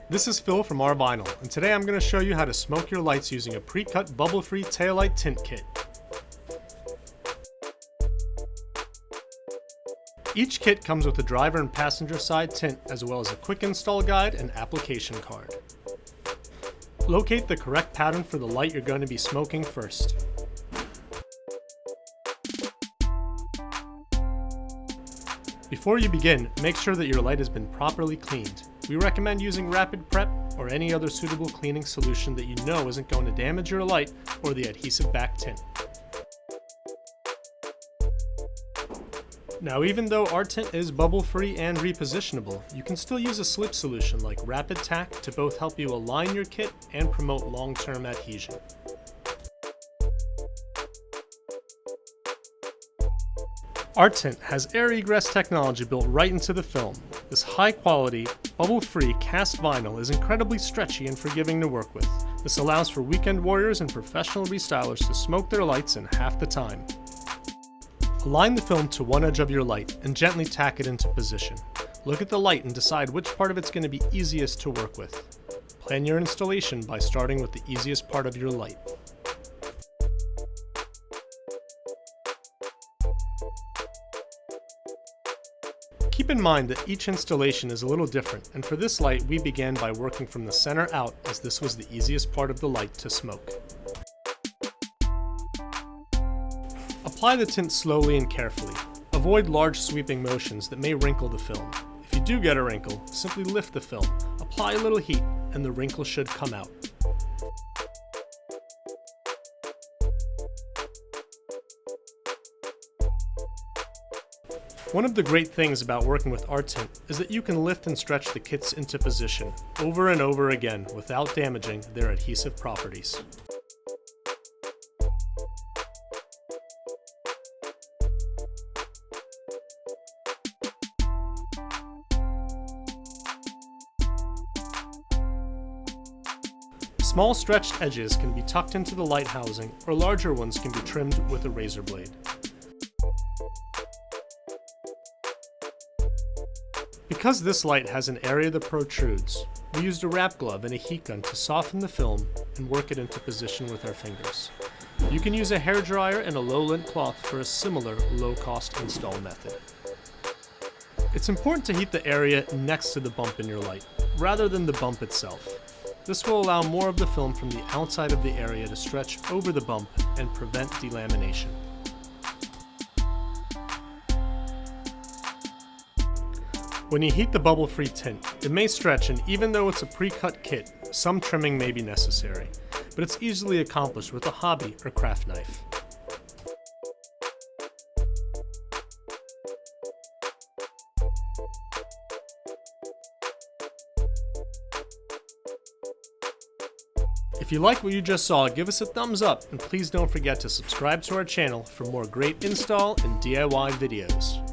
This is Phil from Rvinyl, and today I'm going to show you how to smoke your lights using a pre-cut bubble-free taillight tint kit. Each kit comes with a driver and passenger side tint as well as a quick install guide and application card. Locate the correct pattern for the light you're going to be smoking first. Before you begin, make sure that your light has been properly cleaned. We recommend using Rapid Prep or any other suitable cleaning solution that you know isn't going to damage your light or the adhesive back tint. Now, even though Rtint is bubble-free and repositionable, you can still use a slip solution like Rapid Tac to both help you align your kit and promote long-term adhesion. Rtint has air egress technology built right into the film. This high-quality, bubble-free cast vinyl is incredibly stretchy and forgiving to work with. This allows for weekend warriors and professional restylers to smoke their lights in half the time. Align the film to one edge of your light and gently tack it into position. Look at the light and decide which part of it's going to be easiest to work with. Plan your installation by starting with the easiest part of your light. Keep in mind that each installation is a little different, and for this light we began by working from the center out as this was the easiest part of the light to smoke. Apply the tint slowly and carefully. Avoid large sweeping motions that may wrinkle the film. If you do get a wrinkle, simply lift the film, apply a little heat, and the wrinkle should come out. One of the great things about working with Rtint is that you can lift and stretch the kits into position over and over again without damaging their adhesive properties. Small stretched edges can be tucked into the light housing, or larger ones can be trimmed with a razor blade. Because this light has an area that protrudes, we used a wrap glove and a heat gun to soften the film and work it into position with our fingers. You can use a hairdryer and a low lint cloth for a similar low-cost install method. It's important to heat the area next to the bump in your light, rather than the bump itself. This will allow more of the film from the outside of the area to stretch over the bump and prevent delamination. When you heat the bubble-free tint, it may stretch, and even though it's a pre-cut kit, some trimming may be necessary, but it's easily accomplished with a hobby or craft knife. If you like what you just saw, give us a thumbs up, and please don't forget to subscribe to our channel for more great install and DIY videos.